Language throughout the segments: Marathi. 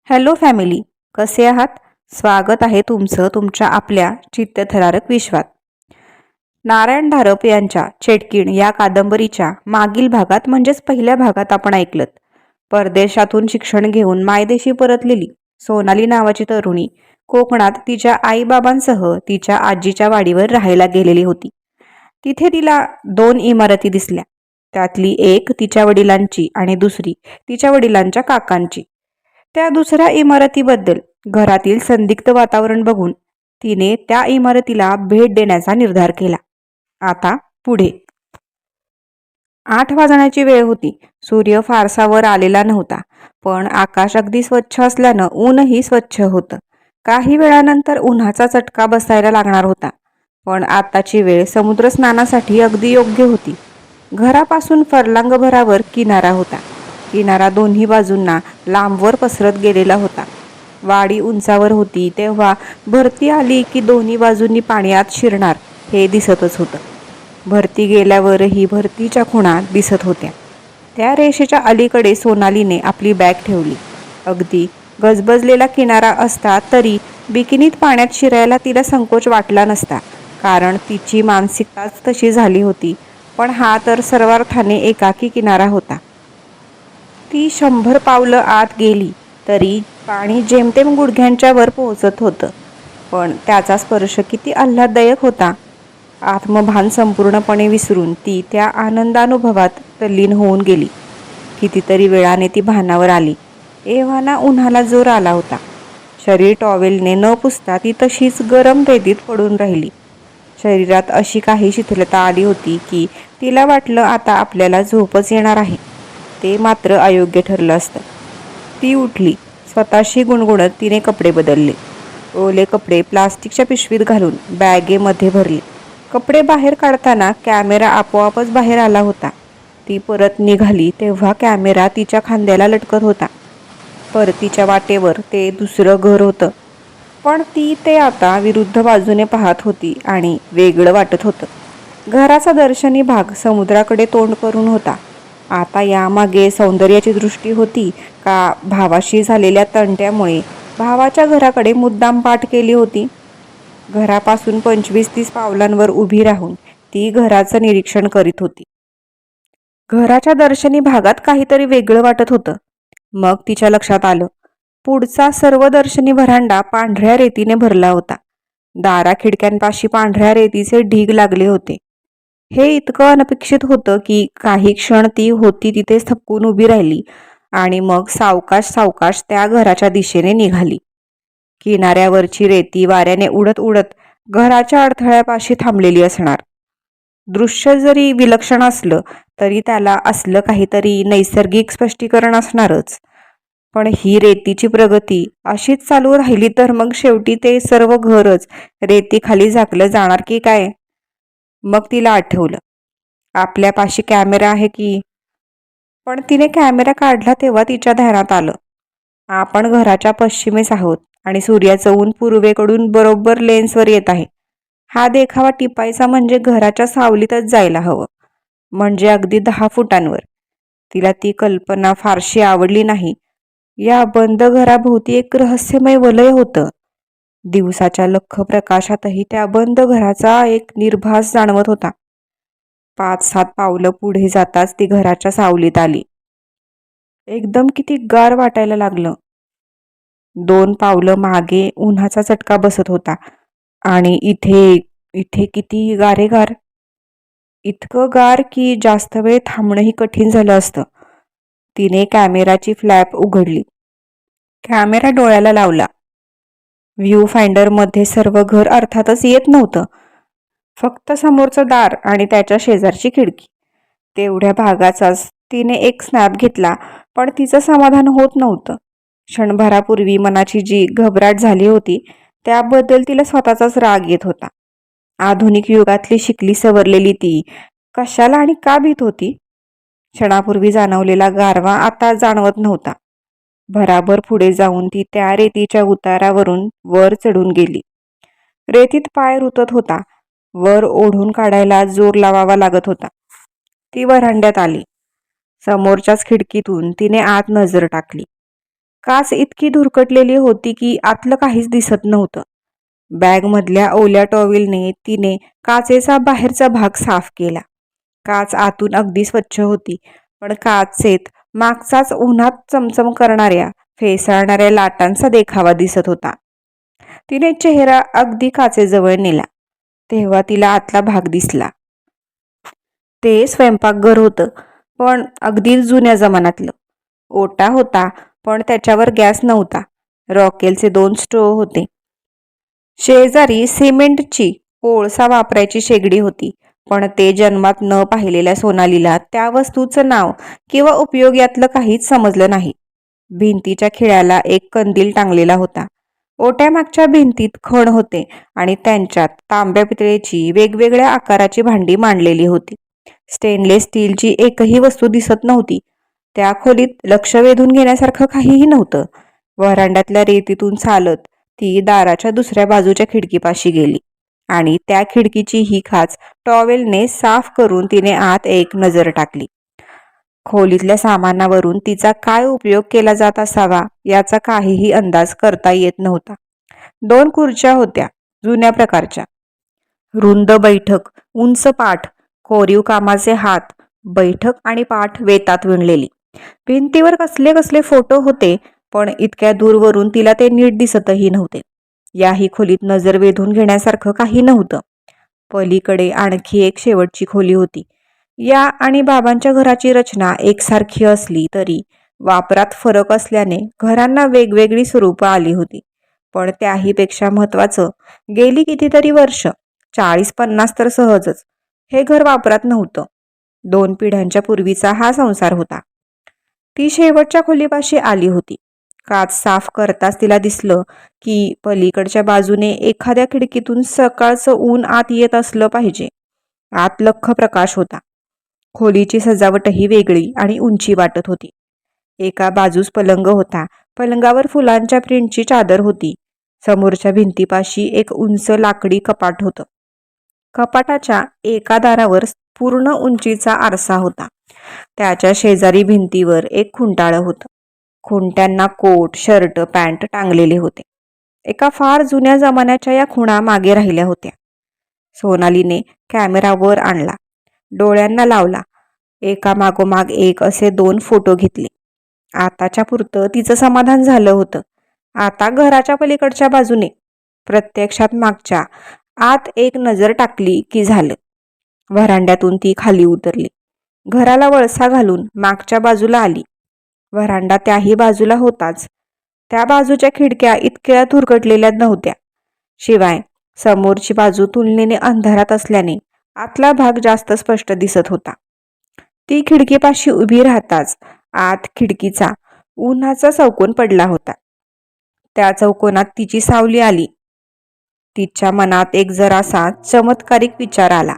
हॅलो फॅमिली, कसे आहात? स्वागत आहे तुमचं तुमच्या आपल्या चित्तथरारक विश्वात. नारायण धारप यांच्या चेटकीण या कादंबरीच्या मागील भागात म्हणजेच पहिल्या भागात आपण ऐकलं, परदेशातून शिक्षण घेऊन मायदेशी परतलेली सोनाली नावाची तरुणी कोकणात तिच्या आईबाबांसह तिच्या आजीच्या वाडीवर राहायला गेलेली होती. तिथे तिला 2 इमारती दिसल्या. त्यातली एक तिच्या वडिलांची आणि दुसरी तिच्या वडिलांच्या काकांची. त्या दुसऱ्या इमारतीबद्दल घरातील संदिग्ध वातावरण बघून तिने त्या इमारतीला भेट देण्याचा निर्धार केला. आता पुढे 8 वाजण्याची वेळ होती. सूर्य फारसा वर आलेला नव्हता, पण आकाश अगदी स्वच्छ असल्यानं ऊनही स्वच्छ होतं. काही वेळानंतर उन्हाचा चटका बसायला लागणार होता, पण आताची वेळ समुद्र स्नानासाठी अगदी योग्य होती. घरापासून फरलांगभरावर किनारा होता. किनारा दोन्ही बाजूंना लांबवर पसरत गेलेला होता. वाडी उंचावर होती तेव्हा भरती आली की दोन्ही बाजूंनी पाणी आत शिरणार हे दिसतच होतं. भरती गेल्यावरही भरतीच्या खुणा दिसत होत्या. त्या रेषेच्या अलीकडे सोनालीने आपली बॅग ठेवली. अगदी गजबजलेला किनारा असता तरी बिकिनीत पाण्यात शिरायला तिला संकोच वाटला नसता, कारण तिची मानसिकताच तशी झाली होती. पण हा तर सर्वार्थाने एकाकी किनारा होता. ती 100 पावलं आत गेली तरी पाणी जेमतेम गुडघ्यांच्या वर पोहोचत होतं, पण त्याचा स्पर्श किती आल्हाददायक होता. आत्मभान संपूर्णपणे विसरून ती त्या आनंदानुभवात तल्लीन होऊन गेली. कितीतरी वेळाने ती भानावर आली. एव्हाना उन्हाला जोर आला होता. शरीर टॉवेलने न पुसता ती तशीच गरम रेतीत पडून राहिली. शरीरात अशी काही शिथिलता आली होती की तिला वाटलं आता आपल्याला झोपच येणार आहे. ते मात्र अयोग्य ठरलं असतं. ती उठली. स्वतःशी गुणगुणत तिने कपडे बदलले. ओले कपडे प्लास्टिकच्या पिशवीत घालून बॅगेमध्ये भरले. कपडे बाहेर काढताना कॅमेरा आपोआपच बाहेर आला होता. ती परत निघाली तेव्हा कॅमेरा तिच्या खांद्याला लटकत होता. परतीच्या वाटेवर ते दुसरं घर होतं, पण ती ते आता विरुद्ध बाजूने पाहत होती आणि वेगळं वाटत होतं. घराचा दर्शनी भाग समुद्राकडे तोंड करून होता. आता यामागे सौंदर्याची दृष्टी होती का भावाशी झालेल्या तंट्यामुळे भावाच्या घराकडे मुद्दाम पाठ केली होती? घरापासून 25-30 पावलांवर उभी राहून ती घराचं निरीक्षण करीत होती. घराच्या दर्शनी भागात काहीतरी वेगळं वाटत होतं. मग तिच्या लक्षात आलं, पुढचा सर्व दर्शनी व्हरांडा पांढऱ्या रेतीने भरला होता. दारा खिडक्यांपाशी पांढऱ्या रेतीचे ढीग लागले होते. हे इतकं अनपेक्षित होतं की काही क्षण ती होती तिथेच थबकून उभी राहिली आणि मग सावकाश सावकाश त्या घराच्या दिशेने निघाली. किनाऱ्यावरची रेती वाऱ्याने उडत उडत घराच्या अडथळ्यापाशी थांबलेली असणार. दृश्य जरी विलक्षण असलं तरी त्याला असलं काहीतरी नैसर्गिक स्पष्टीकरण असणारच. पण ही रेतीची प्रगती अशीच चालू राहिली तर मग शेवटी ते सर्व घरच रेतीखाली झाकलं जाणार की काय? मग तिला आठवलं, आपल्यापाशी कॅमेरा आहे की. पण तिने कॅमेरा काढला तेव्हा तिच्या ध्यानात आलं, आपण घराच्या पश्चिमेस आहोत आणि सूर्याचं ऊन पूर्वेकडून बरोबर लेन्सवर येत आहे. हा देखावा टिपायचा म्हणजे घराच्या सावलीतच जायला हवं, म्हणजे अगदी 10 फुटांवर. तिला ती कल्पना फारशी आवडली नाही. या बंद घराभोवती एक रहस्यमय वलय होतं. दिवसाच्या लख्ख प्रकाशातही त्या बंद घराचा एक निर्भास जाणवत होता. 5-7 पावलं पुढे जाताच ती घराच्या सावलीत आली. एकदम किती गार वाटायला लागलं. 2 पावलं मागे उन्हाचा चटका बसत होता आणि इथे इथे किती गारेगार. इतकं गार की जास्त वेळ थांबणंही कठीण झालं असतं. तिने कॅमेराची फ्लॅप उघडली. कॅमेरा डोळ्याला लावला. व्ह्यू फाइंडरमध्ये सर्व घर अर्थातच येत नव्हतं. फक्त समोरचं दार आणि त्याच्या शेजारची खिडकी. तेवढ्या भागाचाच तिने एक स्नॅप घेतला, पण तिचं समाधान होत नव्हतं. क्षणभरापूर्वी मनाची जी घबराट झाली होती त्याबद्दल तिला स्वतःचाच राग येत होता. आधुनिक युगातली शिकली सवरलेली ती कशाला आणि का भीत होती? क्षणापूर्वी जाणवलेला गारवा आता जाणवत नव्हता. भराभर पुढे जाऊन ती त्या रेतीच्या उतारावरून वर चढून गेली. रेतीत पाय रुतत होता. वर ओढून काढायला जोर लावावा लागत होता. ती व्हरांड्यात आली. समोरच्याच खिडकीतून तिने आत नजर टाकली. काच इतकी धुरकटलेली होती की आतलं काहीच दिसत नव्हतं. बॅगमधल्या ओल्या टॉवेलने तिने काचेचा बाहेरचा भाग साफ केला. काच आतून अगदी स्वच्छ होती, पण काचेत मागचाच उन्हात चमचम करणाऱ्या, फेसाळणाऱ्या लाटांचा देखावा दिसत होता. तिने चेहरा अगदी काचेजवळ नेला, तेव्हा तिला आतला भाग दिसला. ते स्वयंपाकघर होतं, पण अगदी जुन्या जमान्यातलं. ओटा होता, पण त्याच्यावर गॅस नव्हता. रॉकेलचे 2 स्टोव्ह होते. शेजारी सिमेंटची कोळसा वापरायची शेगडी होती, पण ते जन्मात न पाहिलेल्या सोनालीला त्या वस्तूचं नाव किंवा उपयोग यातलं काहीच समजलं नाही. भिंतीच्या खिळ्याला एक कंदील टांगलेला होता. ओट्यामागच्या भिंतीत खण होते आणि त्यांच्यात तांब्या पितळेची वेगवेगळ्या आकाराची भांडी मांडलेली होती. स्टेनलेस स्टीलची एकही वस्तू दिसत नव्हती. त्या खोलीत लक्ष वेधून घेण्यासारखं काहीही नव्हतं. व्हरांड्यातल्या रेतीतून चालत ती दाराच्या दुसऱ्या बाजूच्या खिडकीपाशी गेली आणि त्या खिडकीची ही खाच टॉवेलने साफ करून तिने आत एक नजर टाकली. खोलीतल्या सामानावरून तिचा काय उपयोग केला जात असावा याचा काहीही अंदाज करता येत नव्हता. 2 खुर्च्या होत्या, जुन्या प्रकारच्या. रुंद बैठक, उंच पाठ, कोरीव कामाचे हात, बैठक आणि पाठ वेतात विणलेली. भिंतीवर कसले कसले फोटो होते, पण इतक्या दूरवरून तिला ते नीट दिसतही नव्हते. याही खोलीत नजर वेधून घेण्यासारखं काही नव्हतं. पलीकडे आणखी एक शेवटची खोली होती. या आणि बाबांच्या घराची रचना एकसारखी असली तरी वापरात फरक असल्याने घरांना वेगवेगळी स्वरूपं आली होती. पण त्याहीपेक्षा महत्त्वाचं, गेली कितीतरी वर्ष, 40-50 तर सहजच, हे घर वापरात नव्हतं. 2 पिढ्यांच्या पूर्वीचा हा संसार होता. ती शेवटच्या खोलीपाशी आली होती. काच साफ करताच तिला दिसलं की पलीकडच्या बाजूने एखाद्या खिडकीतून सकाळचं ऊन आत येत असलं पाहिजे. आत लख्ख प्रकाश होता. खोलीची सजावटही वेगळी आणि उंची वाटत होती. एका बाजूस पलंग होता. पलंगावर फुलांच्या प्रिंटची चादर होती. समोरच्या भिंतीपाशी एक उंच लाकडी कपाट होतं. कपाटाच्या एका दारावर पूर्ण उंचीचा आरसा होता. त्याच्या शेजारी भिंतीवर एक खुंटाळं होतं. खुंट्यांना कोट, शर्ट, पॅन्ट टांगलेले होते. एका फार जुन्या जमान्याच्या या खुणा मागे राहिल्या होत्या. सोनालीने कॅमेरा वर आणला, डोळ्यांना लावला. एका मागोमाग एक असे 2 फोटो घेतले. आताच्या पुरतं तिचं समाधान झालं होतं. आता घराच्या पलीकडच्या बाजूने, प्रत्यक्षात मागच्या आत एक नजर टाकली की झालं. व्हरांड्यातून ती खाली उतरली. घराला वळसा घालून मागच्या बाजूला आली. व्हरांडा त्याही बाजूला होताच. त्या बाजूच्या खिडक्या इतक्या धुरकटलेल्या नव्हत्या. शिवाय समोरची बाजू तुलनेने अंधारात असल्याने आतला भाग जास्त स्पष्ट दिसत होता. ती खिडकीपाशी उभी राहताच आत खिडकीचा उन्हाचा चौकोन पडला होता. त्या चौकोनात तिची सावली आली. तिच्या मनात एक जरासा चमत्कारिक विचार आला.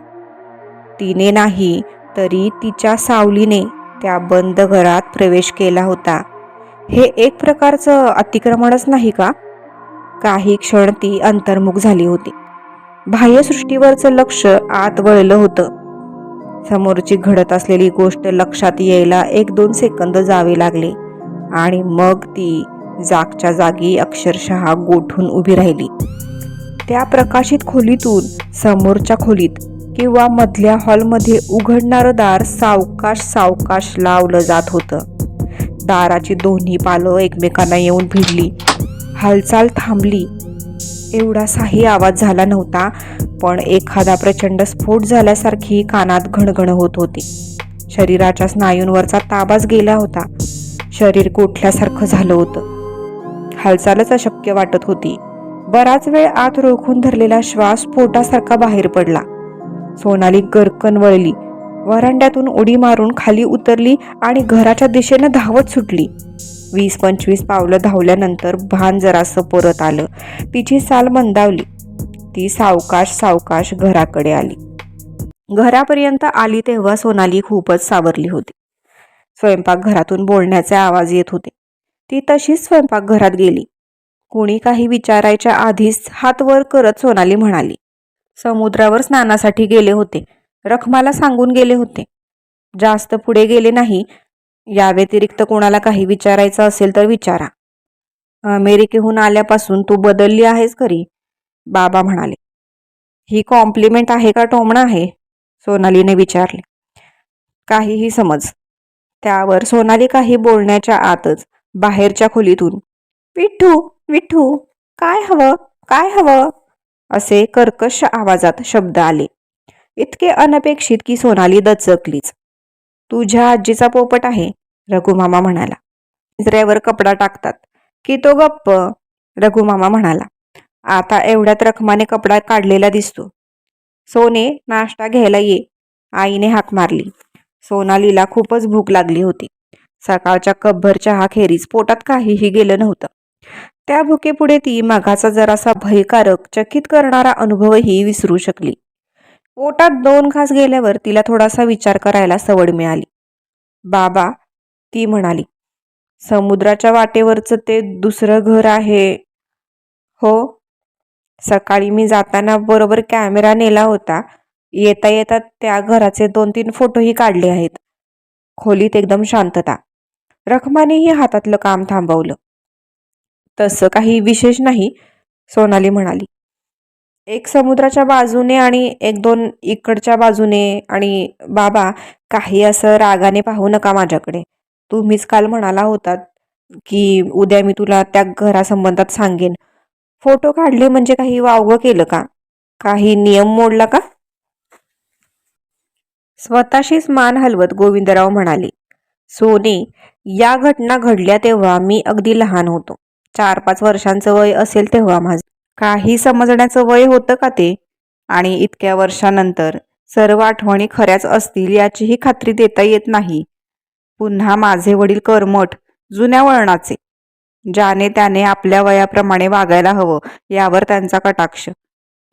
तिने नाही तरी तिच्या सावलीने त्या बंद घरात प्रवेश केला होता. हे एक प्रकारचं अतिक्रमणच नाही का? काही क्षण ती अंतर्मुख झाली होती. बाह्यसृष्टीवरचं लक्ष आत वळलं होतं. समोरची घडत असलेली गोष्ट लक्षात यायला 1-2 सेकंद जावे लागले आणि मग ती जागच्या जागी अक्षरशः गोठून उभी राहिली. त्या प्रकाशित खोलीतून समोरच्या खोलीत किंवा मधल्या हॉलमध्ये उघडणारं दार सावकाश सावकाश लावलं जात होतं. दाराची दोन्ही पालं एकमेकांना येऊन भिडली. हालचाल थांबली. एवढासाही आवाज झाला नव्हता, पण एखादा प्रचंड स्फोट झाल्यासारखी कानात घणघण होत होती. शरीराच्या स्नायूंवरचा ताबाच गेला होता. शरीर गोठल्यासारखं झालं होतं. हालचालच अशक्य वाटत होती. बराच वेळ आत रोखून धरलेला श्वास पोटासारखा बाहेर पडला. सोनाली गर्रकन वळली. व्हरांड्यातून उडी मारून खाली उतरली आणि घराच्या दिशेनं धावत सुटली. 20-25 पावलं धावल्यानंतर भान जरासं परत आलं. तिची चाल मंदावली. ती सावकाश सावकाश घराकडे आली. घरापर्यंत आली तेव्हा सोनाली खूपच सावरली होती. स्वयंपाकघरातून बोलण्याचे आवाज येत होते. ती तशीच स्वयंपाकघरात गेली. कोणी काही विचारायच्या आधीच हात वर करत सोनाली म्हणाली, समुद्रावर स्नानासाठी गेले होते. रखमाला सांगून गेले होते. जास्त पुढे गेले नाही. या व्यतिरिक्त कोणाला काही विचारायचं असेल तर विचारा. अमेरिकेहून आल्यापासून तू बदलली आहेस खरी, बाबा म्हणाले. ही कॉम्प्लिमेंट आहे का टोमणं आहे, सोनालीने विचारले. काहीही समज. त्यावर सोनाली काही बोलण्याच्या आतच बाहेरच्या खोलीतून विठ्ठू विठ्ठू काय हवं काय हवं असे कर्कश आवाजात शब्द आले. इतके अनपेक्षित की सोनाली दचकलीच. तुझ्या आजीचा पोपट आहे, रघुमामा म्हणाला. पिंजऱ्यावर कपडा टाकतात की तो गप्प, रघुमामा म्हणाला. आता एवढ्यात रखमाने कपडा काढलेला दिसतो. सोने, नाश्ता घ्यायला ये, आईने हाक मारली. सोनालीला खूपच भूक लागली होती. सकाळच्या कपभर चहाखेरीज पोटात काहीही गेलं नव्हतं. त्या भुकेपुढे ती मघाचा जरासा भयकारक चकित करणारा अनुभवही विसरू शकली. पोटात 2 घास गेल्यावर तिला थोडासा विचार करायला सवड मिळाली. बाबा, ती म्हणाली, समुद्राच्या वाटेवरचं ते दुसरं घर आहे? हो. सकाळी मी जाताना बरोबर कॅमेरा नेला होता. येता येता त्या घराचे 2-3 फोटोही काढले आहेत. खोलीत एकदम शांतता. रखमानेही हातातलं काम थांबवलं. तसं काही विशेष नाही, सोनाली म्हणाली. एक समुद्राच्या बाजूने आणि 1-2 इकडच्या बाजूने. आणि बाबा, काही असं रागाने पाहू नका माझ्याकडे. तुम्हीच काल म्हणाला होतात की उद्या मी तुला त्या घरासंबंधात सांगेन. फोटो काढले म्हणजे काही वावगं केलं का? काही नियम मोडला का? स्वतःशीच मान हलवत गोविंदराव म्हणाले. सोने, या घटना घडल्या तेव्हा मी अगदी लहान होतो. 4-5 वर्षांचं वय असेल तेव्हा माझं. काही समजण्याचं वय होतं का ते? आणि इतक्या वर्षानंतर सर्व आठवणी खऱ्याच असतील याचीही खात्री देता येत नाही. पुन्हा माझे वडील कर्मठ, जुन्या वळणाचे. ज्याने त्याने आपल्या वयाप्रमाणे वागायला हवं यावर त्यांचा कटाक्ष.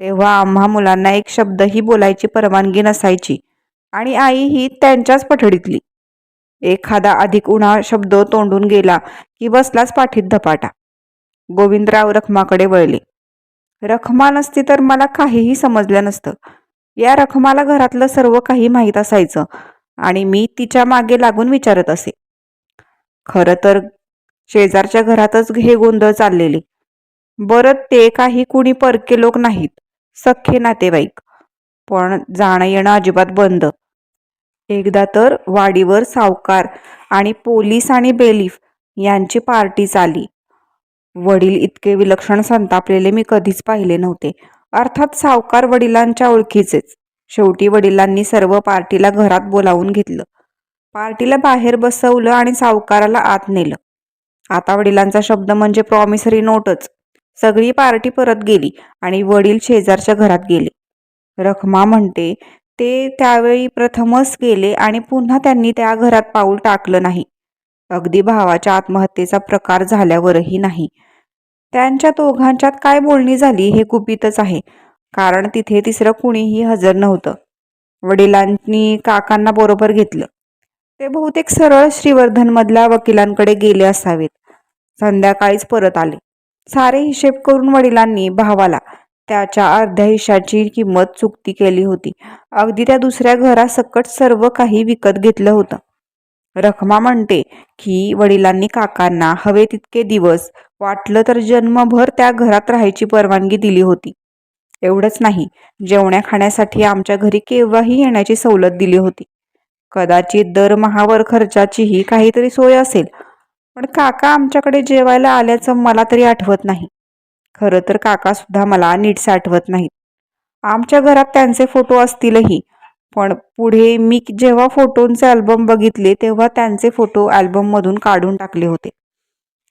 तेव्हा आम्हा मुलांना एक शब्दही बोलायची परवानगी नसायची आणि आई ही त्यांच्याच पठडीतली. एखादा अधिक उन्हा शब्द तोंडून गेला की बसलाच पाठीत धपाटा. गोविंदराव रखमाकडे वळले. रखमा नसती तर मला काहीही समजलं नसतं. या रखमाला घरातलं सर्व काही माहीत असायचं आणि मी तिच्या मागे लागून विचारत असे. खरं तर शेजारच्या घरातच हे गोंधळ चाललेले. बरं, ते काही कुणी परके लोक नाहीत, सख्खे नातेवाईक. पण जाणं येणं अजिबात बंद. एकदा तर वाडीवर सावकार आणि पोलीस आणि बेलीफ यांची पार्टी चाली. वडील इतके विलक्षण संतापलेले मी कधीच पाहिले नव्हते. अर्थात सावकार वडिलांच्या ओळखीचेच. शेवटी वडिलांनी सर्व पार्टीला घरात बोलावून घेतलं. पार्टीला बाहेर बसवलं आणि सावकाराला आत नेलं. आता वडिलांचा शब्द म्हणजे प्रॉमिसरी नोटच. सगळी पार्टी परत गेली आणि वडील शेजारच्या घरात गेले. रखमा म्हणते ते त्यावेळी प्रथमच गेले आणि पुन्हा त्यांनी त्या घरात पाऊल टाकलं नाही. अगदी भावाच्या आत्महत्येचा प्रकार झाल्यावरही नाही. त्यांच्या दोघांच्यात काय बोलणी झाली हे गुपितच आहे, कारण तिथे तिसरं कुणीही हजर नव्हतं. वडिलांनी काकांना बरोबर घेतलं. ते बहुतेक सरळ श्रीवर्धनमधल्या वकिलांकडे गेले असावेत. संध्याकाळीच परत आले. सारे हिशेब करून वडिलांनी भावाला त्याच्या अर्ध्या हिश्शाची किंमत चुकती केली होती. अगदी त्या दुसऱ्या घरासकट सर्व काही विकत घेतलं होतं. रखमा म्हणते की वडिलांनी काकांना हवे तितके दिवस, वाटलं तर जन्मभर त्या घरात राहायची परवानगी दिली होती. एवढंच नाही, जेवण्या खाण्यासाठी आमच्या घरी केव्हाही येण्याची सवलत दिली होती. कदाचित दरमहावर खर्चाचीही काहीतरी सोय असेल, पण काका आमच्याकडे जेवायला आल्याचं मला तरी आठवत नाही. खरं तर काका सुद्धा मला नीटसे आठवत नाहीत. आमच्या घरात त्यांचे फोटो असतीलही, पण पुढे मी जेव्हा फोटोंचे अल्बम बघितले तेव्हा त्यांचे फोटो अल्बममधून काढून टाकले होते.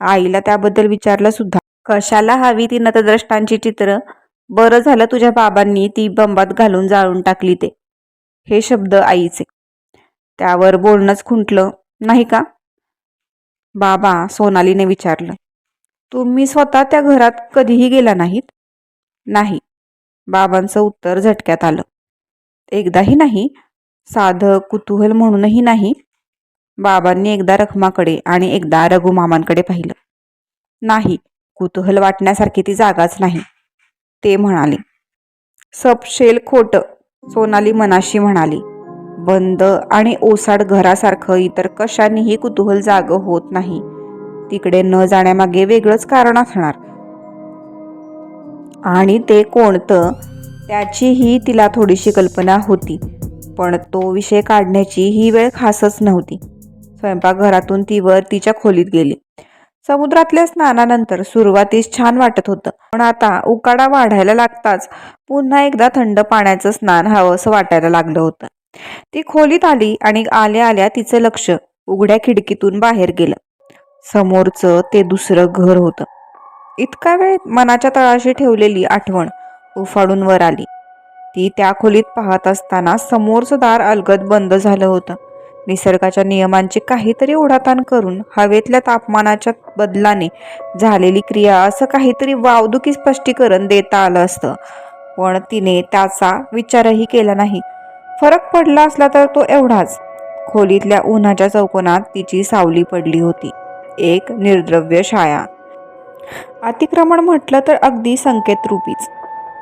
आईला त्याबद्दल विचारलं सुद्धा. कशाला हवी ती नतद्रष्टांची चित्र? बरं झालं तुझ्या बाबांनी ती बंबात घालून जाळून टाकली ते. हे शब्द आईचे. त्यावर बोलणंच खुंटलं, नाही का? बाबा, सोनालीने विचारलं. तुम्ही स्वतः त्या घरात कधीही गेला नाहीत? नाही, बाबांचं उत्तर झटक्यात आलं. एकदाही नाही? साधं कुतूहल म्हणूनही नाही? बाबांनी एकदा रखमाकडे आणि एकदा रघुमामांकडे पाहिलं. नाही, कुतूहल वाटण्यासारखी ती जागाच नाही, ते म्हणाले. सपशेल खोटं, सोनाली मनाशी म्हणाली. बंद आणि ओसाड घरासारखं इतर कशानेही कुतूहल जागं होत नाही. तिकडे न जाण्यामागे वेगळंच कारण असणार, आणि ते कोणतं त्याचीही तिला थोडीशी कल्पना होती. पण तो विषय काढण्याची ही वेळ खासच नव्हती. स्वयंपाकघरातून ती वर तिच्या खोलीत गेली. समुद्रातल्या स्नानानंतर सुरुवातीस छान वाटत होतं, पण आता उकाडा वाढायला लागताच पुन्हा एकदा थंड पाण्याचं स्नान हवंसं वाटायला लागलं होतं. ती खोलीत आली आणि आल्या आल्या तिचं लक्ष उघड्या खिडकीतून बाहेर गेलं. समोरचं ते दुसरं घर होतं. इतका वेळ मनाच्या तळाशी ठेवलेली आठवण उफाळून वर आली. ती त्या खोलीत पाहत असताना समोरचं दार अलगद बंद झालं होतं. निसर्गाच्या नियमांची काहीतरी ओढाताण करून हवेतल्या तापमानाच्या बदलाने झालेली क्रिया, असं काहीतरी वावदुकी स्पष्टीकरण देता आलं असतं, पण तिने त्याचा विचारही केला नाही. फरक पडला असला तर तो एवढाच, खोलीतल्या उन्हाच्या चौकोनात तिची सावली पडली होती. एक निर्द्रव्य छाया. अतिक्रमण म्हटलं तर अगदी संकेतरूपीच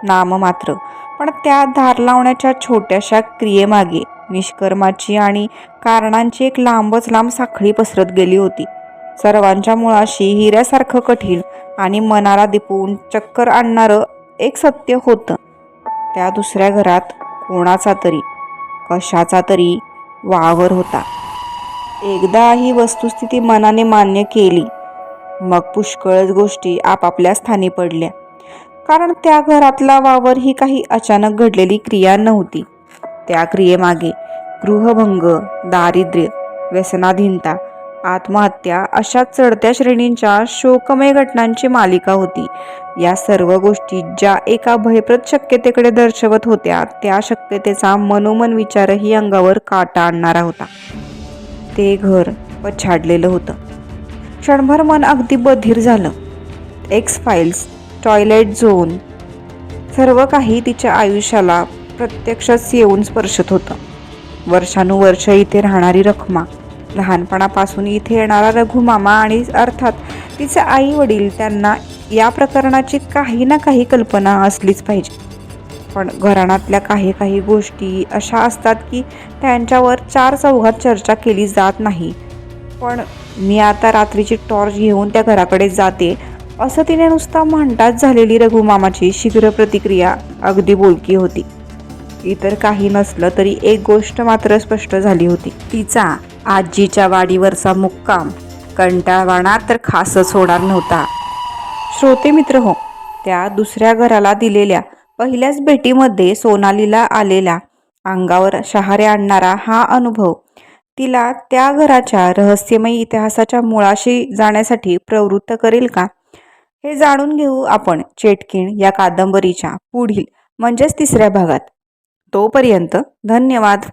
नाम मात्र, पण त्या धार लावण्याच्या छोट्याशा क्रियेमागे निष्कर्माची आणि कारणांची एक लांबच लांब साखळी पसरत गेली होती. सर्वांच्या मुळाशी हिऱ्यासारखं कठीण आणि मनाला दिपवून चक्कर आणणारं एक सत्य होतं. त्या दुसऱ्या घरात कोणाचा तरी, कशाचा तरी वावर होता. एकदा ही वस्तुस्थिती मनाने मान्य केली, मग पुष्कळच गोष्टी आपापल्या स्थानी पडल्या. कारण त्या घरातला वावर ही काही अचानक घडलेली क्रिया नव्हती. त्या क्रियेमागे गृहभंग, दारिद्र्य, व्यसनाधीनता, आत्महत्या अशा चढत्या श्रेणींच्या शोकमय घटनांची मालिका होती. या सर्व गोष्टी ज्या एका भयप्रद शक्यतेकडे दर्शवत होत्या, त्या शक्यतेचा मनोमन विचारही अंगावर काटा आणणारा होता. ते घर पछाडलेलं होतं. क्षणभर मन अगदी बधीर झालं. एक्स फाईल्स, टॉयलेट झोन, सर्व काही तिच्या आयुष्याला प्रत्यक्षच येऊन स्पर्शत होतं. वर्षानुवर्ष इथे राहणारी रखमा, लहानपणापासून इथे येणारा रघुमामा आणि अर्थात तिचे आई वडील, त्यांना या प्रकरणाची काही ना काही कल्पना असलीच पाहिजे. पण घराण्यातल्या काही काही गोष्टी अशा असतात की त्यांच्यावर चार चौघात चर्चा केली जात नाही. पण मी आता रात्रीची टॉर्च घेऊन त्या घराकडे जाते, असं तिने नुसता म्हणताच झालेली रघुमामाची शीघ्र प्रतिक्रिया अगदी बोलकी होती. इतर काही नसलं तरी एक गोष्ट मात्र स्पष्ट झाली होती. तिचा आजीच्या वाडीवरचा मुक्काम कंटाळवाणा तर खासच होणार नव्हता. श्रोते मित्र हो, त्या दुसऱ्या घराला दिलेल्या पहिल्याच भेटीमध्ये सोनालीला आलेला अंगावर शहारे आणणारा हा अनुभव तिला त्या घराच्या रहस्यमयी इतिहासाच्या मुळाशी जाण्यासाठी प्रवृत्त करेल का, हे जाणून घेऊ आपण चेटकीण या कादंबरीच्या पुढील म्हणजेच तिसऱ्या भागात. तोपर्यंत धन्यवाद.